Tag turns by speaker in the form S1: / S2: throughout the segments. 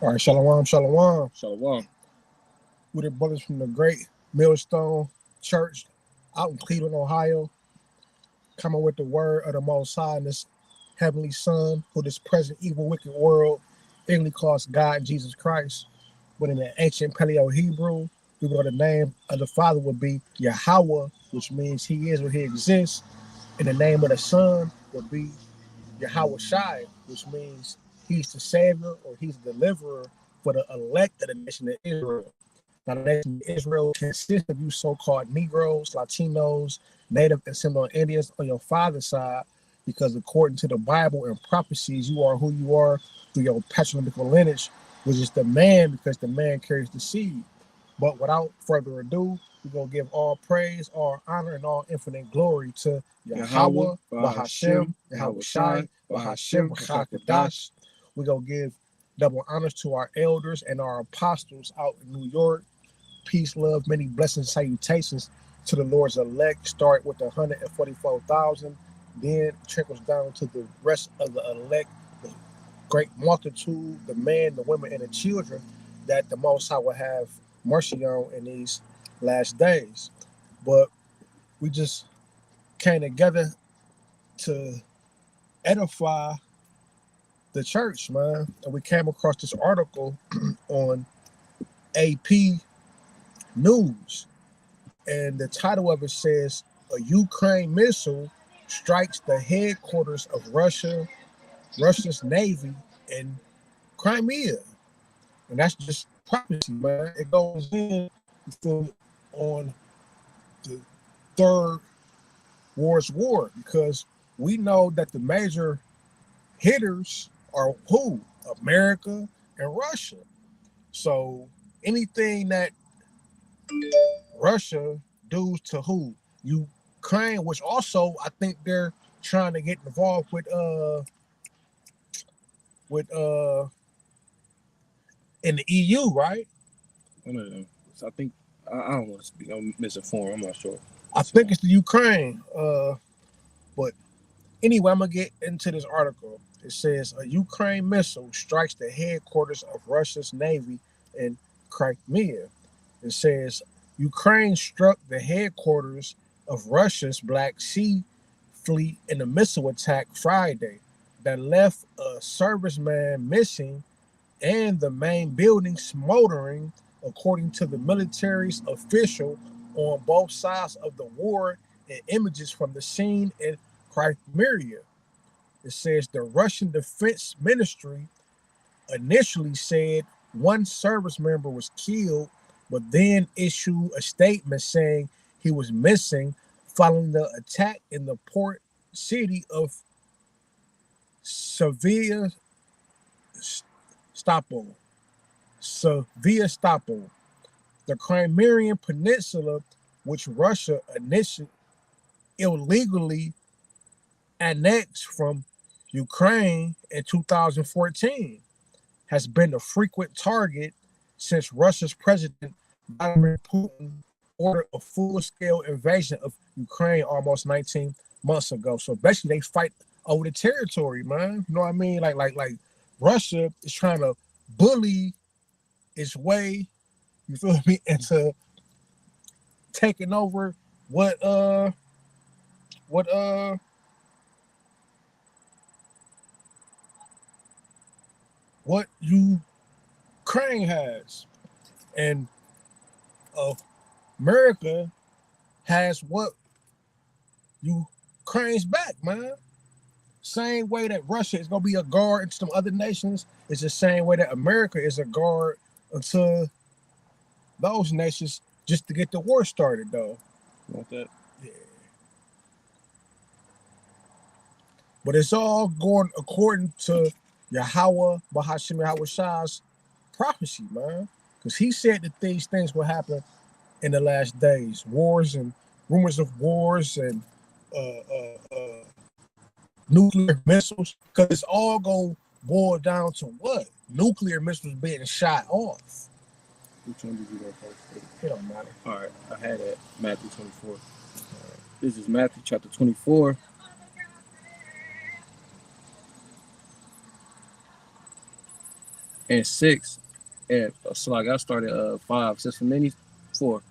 S1: All right, shalom, shalom.
S2: Shalom.
S1: We're the brothers from the great Millstone Church out in Cleveland, Ohio, coming with the word of the Most High and this heavenly Son for this present evil, wicked world, thinly calls God Jesus Christ. But in the ancient Paleo-Hebrew, we know the name of the Father would be Yahweh, which means He is or He exists. And the name of the Son would be Yahweh Shai, which means He's the Savior or He's the deliverer for the elect of the nation of Israel. Now, the nation of Israel consists of you so-called Negroes, Latinos, Native and Seminole Indians on your father's side, because according to the Bible and prophecies, you are who you are through your patronymical lineage, which is the man, because the man carries the seed. But without further ado, we're going to give all praise, all honor, and all infinite glory to Yahweh, Bahashem, Yahweh Shai, Bahashem, Bahakadash. We're going to give double honors to our elders and our apostles out in New York. Peace, love, many blessings, salutations to the Lord's elect. Start with the 144,000, then trickles down to the rest of the elect, the great multitude, the men, the women, and the children that the Most High will have mercy on in these last days. But we just came together to edify the church, man. And we came across this article on AP News. And the title of it says, a Ukraine missile strikes the headquarters of Russia's Navy in Crimea. And that's just prophecy, man. It goes in on the Third World War, because we know that the major hitters are who? America and Russia. So anything that Russia does to who? Ukraine, which also I think they're trying to get involved with in the EU, right?
S2: One of them. So I think I don't want to speak. I'm misinformed. I'm not sure.
S1: I think it's the Ukraine. But anyway, I'm gonna get into this article. It says a Ukraine missile strikes the headquarters of Russia's Navy in Crimea. It says Ukraine struck the headquarters of Russia's Black Sea Fleet in a missile attack Friday that left a serviceman missing and the main building smoldering, according to the military's official on both sides of the war and images from the scene in Crimea. It says the Russian Defense Ministry initially said one service member was killed, but then issued a statement saying he was missing following the attack in the port city of Sevastopol. The Crimean Peninsula, which Russia initially illegally annexed from Ukraine in 2014, has been a frequent target since Russia's President Vladimir Putin ordered a full-scale invasion of Ukraine almost 19 months ago. So basically, they fight over the territory, man. You know what I mean? Like Russia is trying to bully its way, you feel me, into taking over what Ukraine has, and America has what Ukraine's back, man. Same way that Russia is gonna be a guard into some other nations, it's the same way that America is a guard until those nations, just to get the war started, though.
S2: Want that?
S1: Yeah. But it's all going according to Yahweh, Bahashem, Yahweh Shai's prophecy, man. Because he said that these things will happen in the last days. Wars and rumors of wars and nuclear missiles. Because it's all going to boil down to what? Nuclear missiles being shot off.
S2: Which one did you go first?
S1: It don't matter.
S2: All right, I had it. Matthew 24. Right. This is Matthew chapter 24. and 6. And so like I started 5. It says for many 4.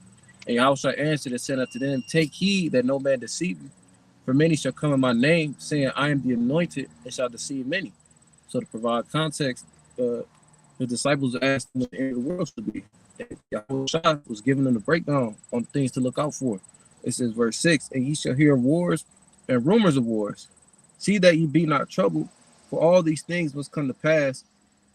S2: And Yahushua answered and said unto them, take heed that no man deceive you. For many shall come in my name, saying, I am the anointed, and shall deceive many. So to provide context, the disciples asked him what the end of the world should be. And Yahushua was giving them the breakdown on things to look out for. It says, verse 6, and ye shall hear of wars and rumors of wars. See that ye be not troubled, for all these things must come to pass,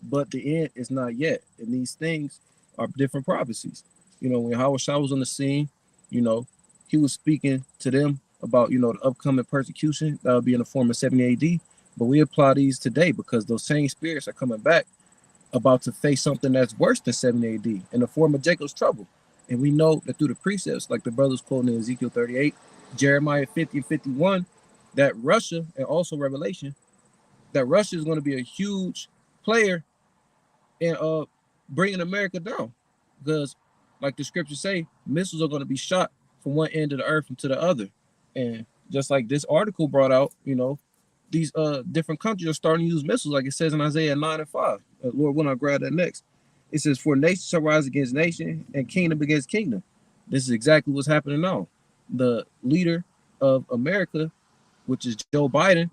S2: but the end is not yet. And these things are different prophecies. When Yahushua was on the scene, you know, he was speaking to them about, the upcoming persecution that would be in the form of 70 AD. But we apply these today because those same spirits are coming back, about to face something that's worse than 70 AD in the form of Jacob's trouble. And we know that through the precepts, like the brothers quoting in Ezekiel 38, Jeremiah 50 and 51, that Russia, and also Revelation, that Russia is going to be a huge player in bringing America down. Because, like the scriptures say, missiles are going to be shot from one end of the earth into the other. And just like this article brought out, these different countries are starting to use missiles, like it says in Isaiah 9 and 5. Lord, when I grab that next, it says, for nation shall rise against nation and kingdom against kingdom. This is exactly what's happening now. The leader of America, which is Joe Biden,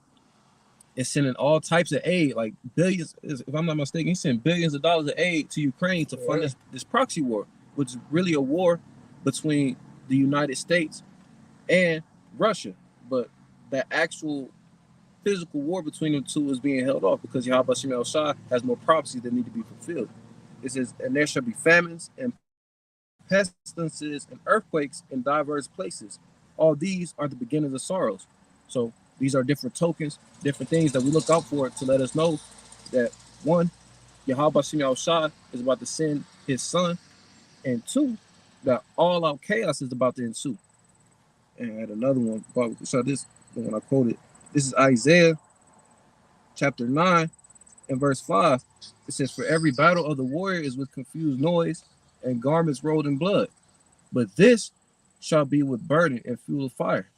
S2: is sending all types of aid, like billions, if I'm not mistaken, he's sending billions of dollars of aid to Ukraine to fund this proxy war, which is really a war between the United States and Russia. But that actual physical war between the two is being held off because Yahweh Shem Shah has more prophecies that need to be fulfilled. It says, and there shall be famines and pestilences and earthquakes in diverse places. All these are the beginnings of sorrows. So these are different tokens, different things that we look out for to let us know that, one, Yahweh Shem Shah is about to send his son, and two, that all out chaos is about to ensue. And I had another one. So this, when I quoted, this is Isaiah chapter 9 and verse 5. It says, for every battle of the warrior is with confused noise and garments rolled in blood. But this shall be with burden and fuel of fire.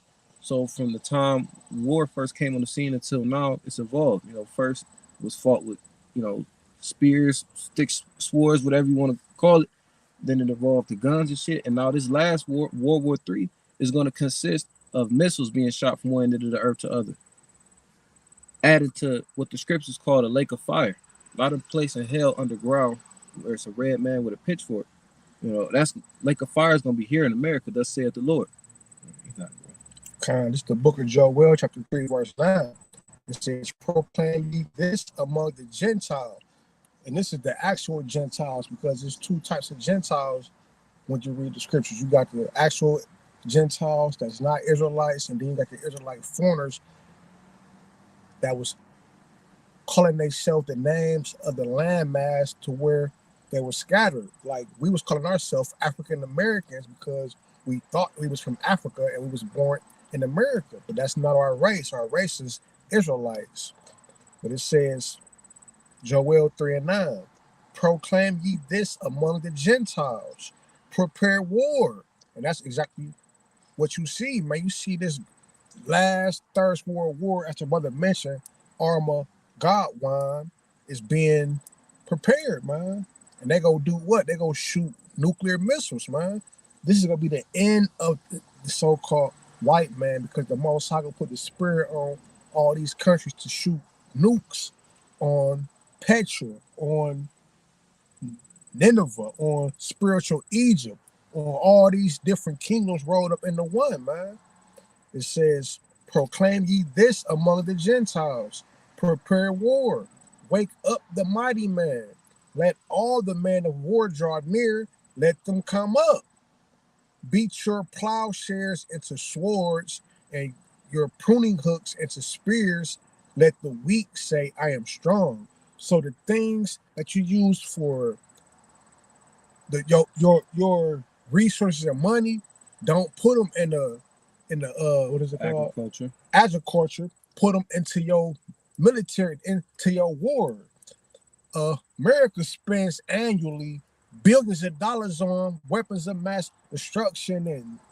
S2: So from the time war first came on the scene until now, it's evolved. First was fought with, spears, sticks, swords, whatever you want to call it. Then it evolved to guns and shit. And now this last war, World War III, is going to consist of missiles being shot from one end of the earth to other, added to what the scriptures call a lake of fire. A lot of place in hell underground where it's a red man with a pitchfork. That's lake of fire is going to be here in America, thus saith the Lord.
S1: This is the book of Joel, chapter 3, verse 9. It says, proclaim ye this among the Gentiles. And this is the actual Gentiles, because there's two types of Gentiles when you read the scriptures. You got the actual Gentiles that's not Israelites, and then you got the Israelite foreigners that was calling themselves the names of the landmass to where they were scattered. Like we was calling ourselves African Americans because we thought we was from Africa and we was born in America, but that's not our race. Our race is Israelites. But it says, Joel 3 and 9, proclaim ye this among the Gentiles, prepare war. And that's exactly what you see, man. You see this last Third World War, as your brother mentioned, Armageddon is being prepared, man. And they go do what? They go shoot nuclear missiles, man. This is gonna be the end of the so-called white man, because the Most High gonna put the spirit on all these countries to shoot nukes on Petra, on Nineveh, on spiritual Egypt, on all these different kingdoms rolled up into one, man. It says, proclaim ye this among the Gentiles, prepare war, wake up the mighty man, let all the men of war draw near, let them come up. Beat your plowshares into swords and your pruning hooks into spears. Let the weak say, I am strong. So the things that you use for your resources and money, don't put them in the what is it called? Agriculture. Put them into your military, into your war. America spends annually billions of dollars on weapons of mass destruction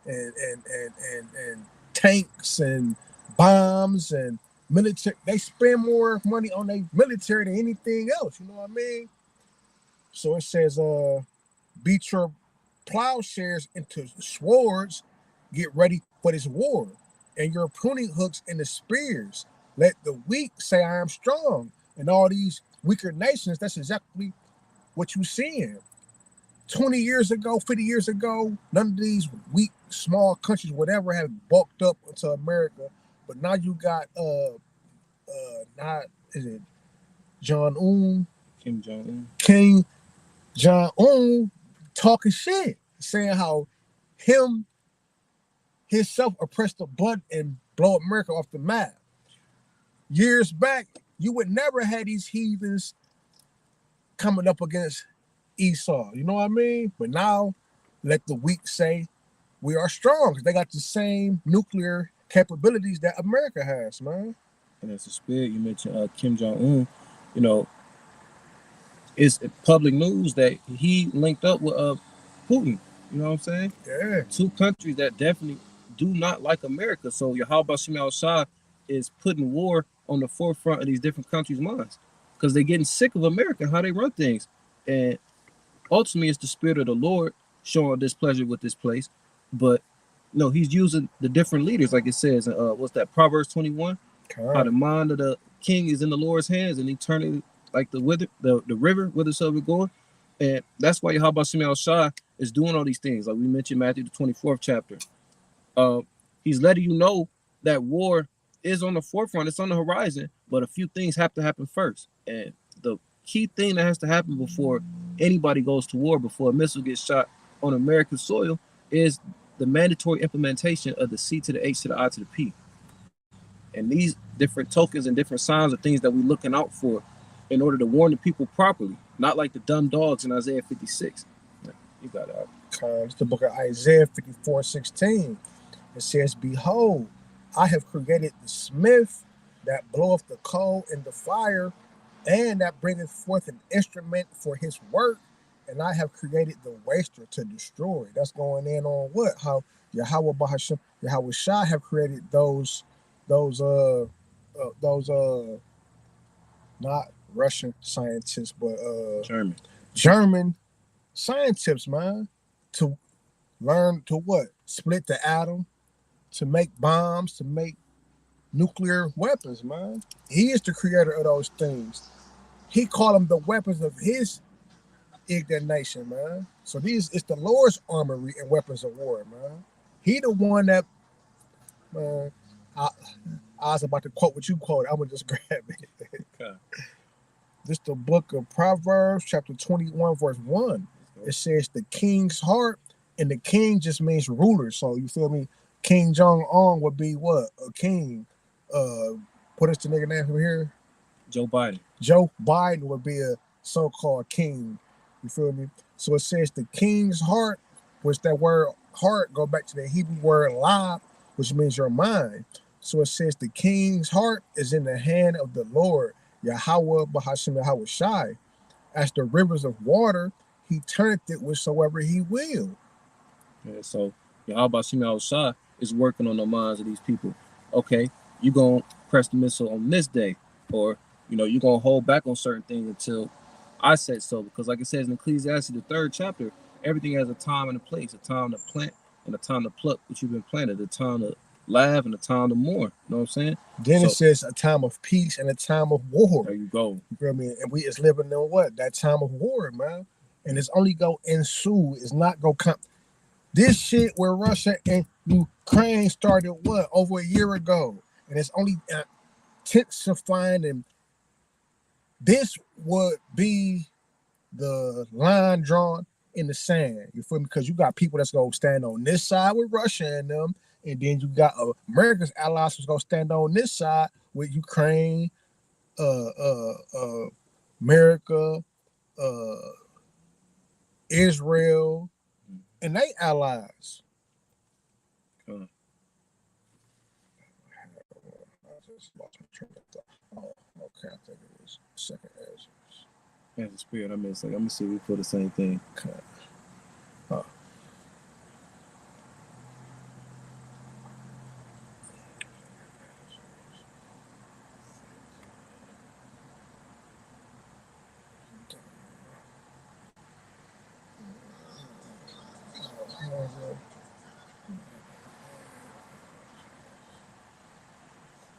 S1: and tanks and bombs and military. They spend more money on their military than anything else. You know what I mean? So it says, beat your plowshares into swords, get ready for this war, and your pruning hooks into spears. Let the weak say, I am strong. And all these weaker nations, that's exactly what you're seeing. 20 years ago, 50 years ago, none of these weak, small countries would ever have bulked up into America. But now you got not is it John Un,
S2: Kim Jong-un.
S1: King John Un talking shit, saying how him himself oppressed the button and blow America off the map. Years back, you would never have these heathens coming up against Esau. You know what I mean? But now, let the weak say we are strong because they got the same nuclear capabilities that America has, man.
S2: And as a spirit, you mentioned Kim Jong-un. You know, it's public news that he linked up with Putin. You know what I'm saying?
S1: Yeah.
S2: Two countries that definitely do not like America. So Yahweh Shem al-Shah is putting war on the forefront of these different countries' minds because they're getting sick of America and how they run things. And ultimately, it's the spirit of the Lord showing displeasure with this place. But no, he's using the different leaders, like it says, what's that, Proverbs 21? How the mind of the king is in the Lord's hands, and he turning like the river whithersoever going. And that's why Yahweh Shem Shah is doing all these things. Like we mentioned Matthew the 24th chapter. He's letting you know that war is on the forefront, it's on the horizon, but a few things have to happen first. And the key thing that has to happen before anybody goes to war, before a missile gets shot on American soil, is the mandatory implementation of the C to the H to the I to the P. And these different tokens and different signs are things that we're looking out for in order to warn the people properly, not like the dumb dogs in Isaiah 56. You got it.
S1: It's the book of Isaiah 54:16. It says, behold, I have created the smith that bloweth the coal in the fire, and that bringeth forth an instrument for his work, and I have created the waster to destroy. That's going in on what? How Yahweh Bahasham, Yahweh Shah have created those not Russian scientists, but German scientists, man, to learn to what? Split the atom, to make bombs, to make nuclear weapons, man. He is the creator of those things. He called them the weapons of his indignation, man. So it's the Lord's armory and weapons of war, man. He the one that, man, I was about to quote what you quoted. I'm gonna just grab it. Okay. This the book of Proverbs, chapter 21, verse 1. It says the king's heart, and the king just means ruler. So you feel me? King Jong-un would be what? A king. What is the nigga name from here?
S2: Joe Biden.
S1: Joe Biden would be a so-called king. You feel me? So it says the king's heart, which that word heart go back to the Hebrew word lab, which means your mind. So it says the king's heart is in the hand of the Lord, Yahweh Bahashim Yahweh Shai. As the rivers of water, he turneth it whithersoever he will.
S2: Yeah, so Yahweh Shem Shah is working on the minds of these people. Okay, you're going to press the missile on this day, or, you're going to hold back on certain things until I said so. Because like it says in Ecclesiastes, the 3rd chapter, everything has a time and a place, a time to plant and a time to pluck what you've been planted, a time to laugh and a time to mourn. You know what I'm saying?
S1: Then it says a time of peace and a time of war.
S2: There you go.
S1: You feel me? And we is living in what? That time of war, man. And it's only go ensue. It's not go come. This shit where Russia and Ukraine started what? Over a year ago. And it's only intensifying, and this would be the line drawn in the sand. You feel me? Because you got people that's gonna stand on this side with Russia and them, and then you got America's allies who's gonna stand on this side with Ukraine, America, Israel, and they allies. I just lost my train of thought. Oh, okay, I think it was second answers.
S2: As a spirit, I'm gonna see if we feel the same thing.
S1: Okay.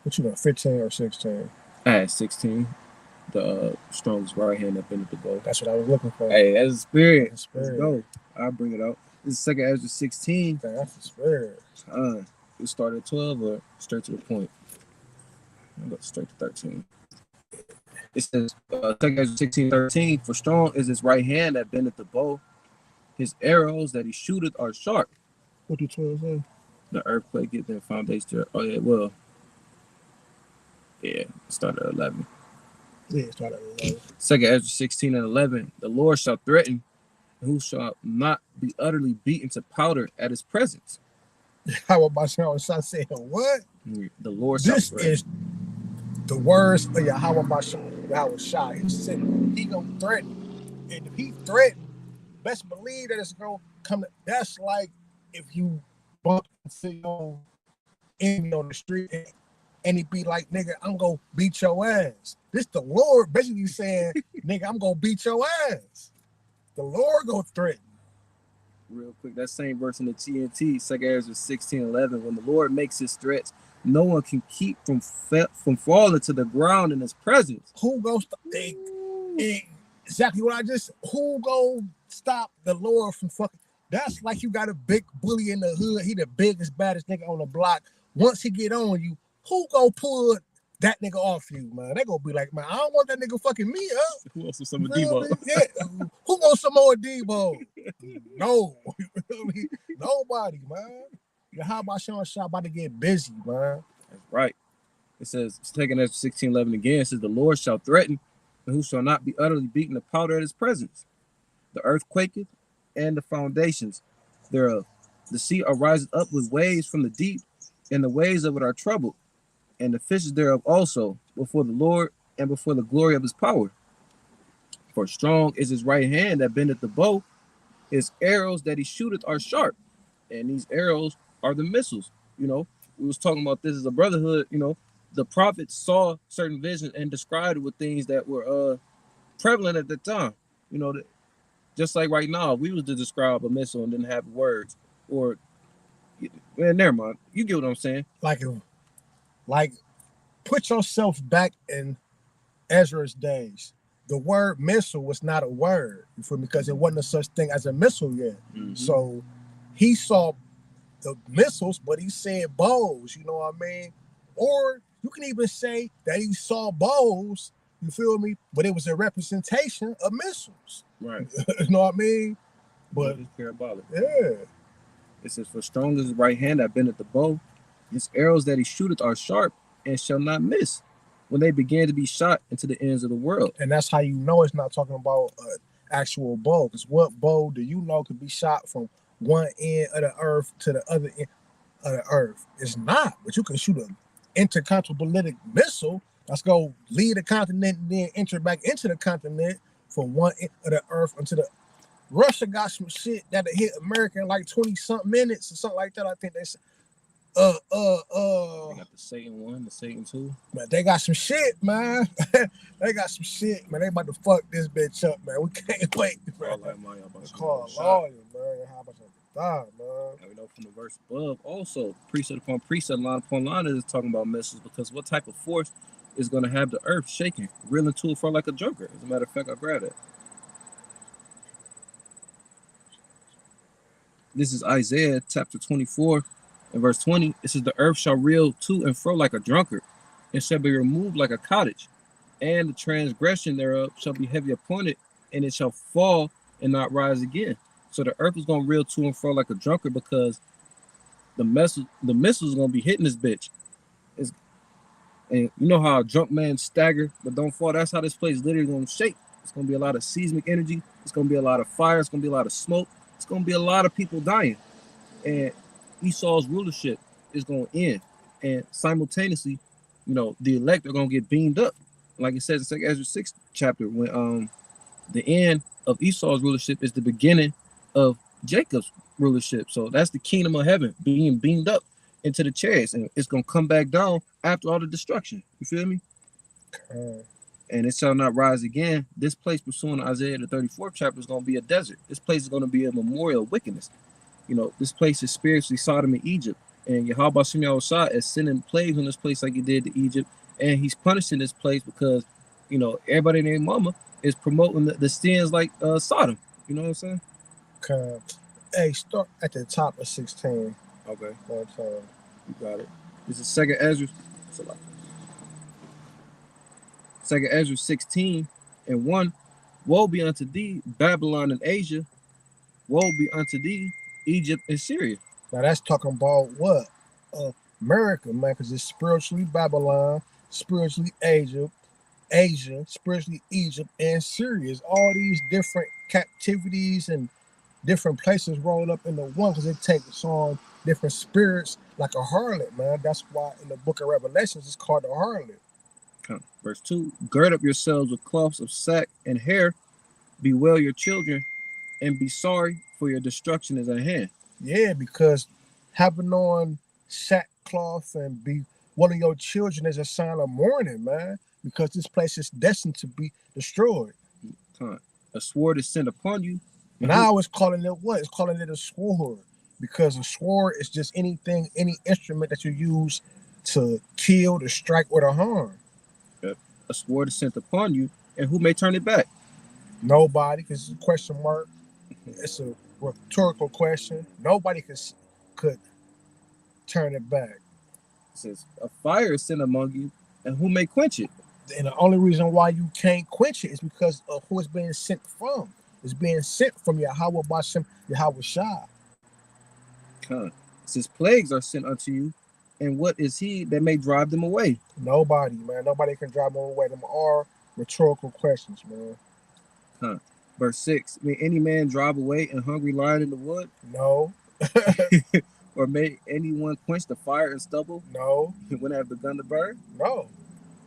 S1: What you got, 15 or 16?
S2: I had 16. The strongest right hand up in the bow.
S1: That's what I was looking for.
S2: Hey, that's the spirit.
S1: That's the spirit.
S2: Let's go. I'll bring it out. This is 2nd Ezra 16.
S1: That's the spirit.
S2: We start at 12 or straight to the point? I'll go straight to 13. It says, 2nd Ezra 16:13. For strong is his right hand that bendeth the bow. His arrows that he shooteth are sharp.
S1: What do 12 say?
S2: The earthquake get their foundation. Oh, yeah, well. Yeah, start at 11.
S1: Yeah, start at 11.
S2: 2nd Ezra 16:11. The Lord shall threaten, who shall not be utterly beaten to powder at his presence.
S1: How about I saying what?
S2: The Lord shall
S1: This
S2: threaten.
S1: is the words of Yahweh Shah. He said he gonna threaten. And if he threatened, best believe that it's gonna come. That's like if you bump into your enemy on the street and he be like, nigga, I'm gonna beat your ass. This the Lord basically saying, nigga, I'm gonna beat your ass. The Lord gonna threaten.
S2: Real quick, that same verse in the TNT, 2nd Ezra 16:11. When the Lord makes his threats, no one can keep from falling to the ground in his presence.
S1: Who goes exactly what I just? Who go stop the Lord from fucking? That's like you got a big bully in the hood. He the biggest, baddest nigga on the block. Once he get on you, who go pull that nigga off you, man? They gonna be like, man, I don't want that nigga fucking me up.
S2: Who else with some of Debo?
S1: Yeah. Who wants some more Debo? No. Nobody, man. How about Sean Shaw about to get busy, man?
S2: That's right. It says, it's taken as 16:11 again. It says, the Lord shall threaten, and who shall not be utterly beaten to powder at his presence. The earth quaketh, and the foundations thereof. The sea arises up with waves from the deep, and the waves of it are troubled, and the fishes thereof also, before the Lord and before the glory of his power. For strong is his right hand that bendeth the bow. His arrows that he shooteth are sharp, and these arrows are the missiles. You know, we was talking about this as a brotherhood. You know, the prophets saw certain visions and described it with things that were prevalent at the time. You know, just like right now, we was to describe a missile and didn't have words, or man, never mind. You get what I'm saying?
S1: Like, put yourself back in Ezra's days. The word missile was not a word, you feel me? Because it wasn't a such thing as a missile yet. Mm-hmm. So he saw the missiles, but he said bows, you know what I mean? Or you can even say that he saw bows, you feel me? But it was a representation of missiles.
S2: Right.
S1: You know what I mean? But
S2: it's parabolic.
S1: Yeah.
S2: It says, for strong is his right hand that bendeth the bow. His arrows that he shooteth are sharp and shall not miss when they begin to be shot into the ends of the world.
S1: And that's how you know it's not talking about an actual bow. Because what bow do you know could be shot from one end of the earth to the other end of the earth? It's not. But you can shoot an intercontinental missile that's going to leave the continent and then enter back into the continent from one end of the earth into the... Russia got some shit that'll hit America in like 20-something minutes or something like that. I think they said.
S2: They got the Satan 1, the Satan 2.
S1: Man, they got some shit, man. They got some shit, man. They about to fuck this bitch up, man. We can't wait, man. Call a lawyer, man. How about to die, man?
S2: And we know from the verse above, also, precept upon precept, line upon line, is talking about missiles, because what type of force is going to have the earth shaking, reeling to and fro like a joker? As a matter of fact, I grabbed it. This is Isaiah chapter 24 and verse 20. It says, the earth shall reel to and fro like a drunkard, and shall be removed like a cottage, and the transgression thereof shall be heavy upon it, and it shall fall and not rise again. So the earth is going to reel to and fro like a drunkard, because the missiles going to be hitting this bitch. And you know how a drunk man stagger but don't fall? That's how this place literally going to shake. It's going to be a lot of seismic energy. It's going to be a lot of fire. It's going to be a lot of smoke. It's going to be a lot of people dying. And Esau's rulership is going to end. And simultaneously, you know, the elect are going to get beamed up. Like it says in 2 Ezra 6 chapter, when the end of Esau's rulership is the beginning of Jacob's rulership. So that's the kingdom of heaven being beamed up into the chariots. And it's going to come back down after all the destruction. You feel me? And it shall not rise again. This place, pursuing Isaiah the 34th chapter, is going to be a desert. This place is going to be a memorial of wickedness. this place is spiritually Sodom and Egypt. And Yahweh Shem Yahushua is sending plagues on this place like he did to Egypt. And he's punishing this place because, everybody named Mama is promoting the sins like Sodom. You know what I'm saying?
S1: Hey, start at the top of 16.
S2: Okay.
S1: One time.
S2: You got it. This is Second Ezra. Second Ezra 16:1. Woe be unto thee, Babylon and Asia. Woe be unto thee, Egypt and Syria.
S1: Now that's talking about what? America, man, because it's spiritually Babylon, spiritually Asia, spiritually Egypt, and Syria. It's all these different captivities and different places rolled up into one because it takes on different spirits like a harlot, man. That's why in the book of Revelations it's called the harlot.
S2: Verse 2. Gird up yourselves with cloths of sack and hair, bewail your children, and be sorry, for your destruction is at hand.
S1: Yeah, because having on sackcloth and be one of your children is a sign of mourning, man, because this place is destined to be destroyed.
S2: A sword is sent upon you.
S1: Now it's calling it what? It's calling it a sword, because a sword is just any instrument that you use to kill, to strike, or to harm.
S2: A sword is sent upon you, and who may turn it back?
S1: Nobody, because it's a question mark. It's a rhetorical question. Nobody could turn it back.
S2: It says, a fire is sent among you, and who may quench it?
S1: And the only reason why you can't quench it is because of who it's being sent from. It's being sent from Yahweh Bashem, Yahweh Shah.
S2: It says, plagues are sent unto you, and what is he that may drive them away?
S1: Nobody, man. Nobody can drive them away. Them are rhetorical questions, man.
S2: Verse 6. May any man drive away a hungry lion in the wood?
S1: No.
S2: Or may anyone quench the fire and stubble?
S1: No.
S2: When I have begun to burn?
S1: No.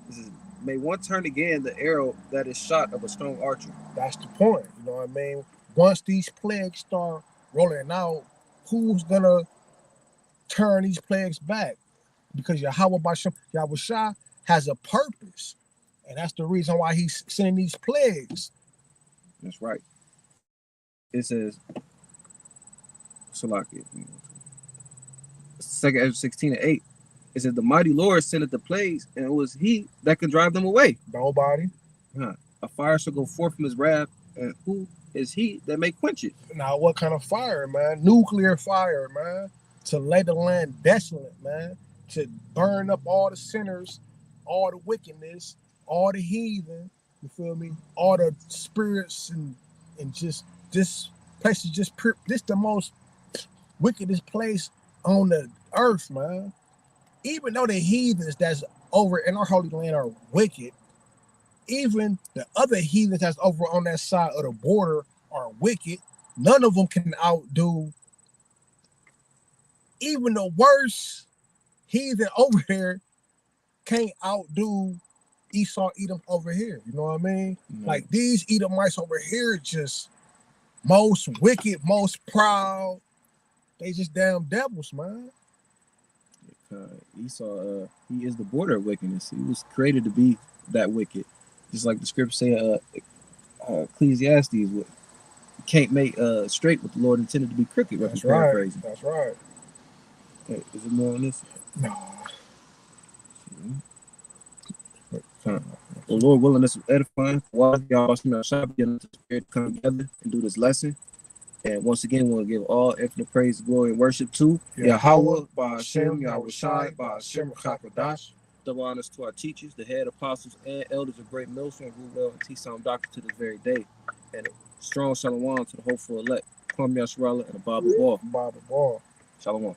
S2: This is, may one turn again the arrow that is shot of a strong archer?
S1: That's the point. You know what I mean? Once these plagues start rolling out, who's gonna turn these plagues back? Because Yahweh Bashem, Yahweh Shah has a purpose. And that's the reason why he's sending these plagues.
S2: That's right. It says, Salaki, 2 Ezra 16:8. It says, the mighty Lord sendeth the plagues, and it was he that can drive them away.
S1: Nobody.
S2: A fire shall go forth from his wrath, and who is he that may quench it?
S1: Now, what kind of fire, man? Nuclear fire, man. To lay the land desolate, man. To burn up all the sinners, all the wickedness, all the heathen, you feel me? All the spirits and just this place is just this the most wickedest place on the earth, man. Even though the heathens that's over in our holy land are wicked, even the other heathens that's over on that side of the border are wicked. None of them can outdo even the worst heathen over there. Can't outdo Esau Edom over here. You know what I mean? Mm-hmm. Like these Edomites over here, just most wicked, most proud. They just damn devils, man.
S2: Esau, he is the border of wickedness. He was created to be that wicked. Just like the scripture say, Ecclesiastes, you can't make straight what the Lord intended to be crooked.
S1: That's right. That's right.
S2: Hey, is it more on this?
S1: No.
S2: The Lord willing, this is edifying. While y'all shop, getting the spirit to come together and do this lesson. And once again, we want to give all infinite praise, glory, and worship to Yahweh, Ba'ashem, Yahushai, Ba'ashem, Chakadash. Double honors to our teachers, the head apostles and elders of Great Millstone, who well and teach sound doctrine to this very day. And a strong shalom to the hopeful elect, Kwame Yasharala and the Baba Ball.
S1: Shalom.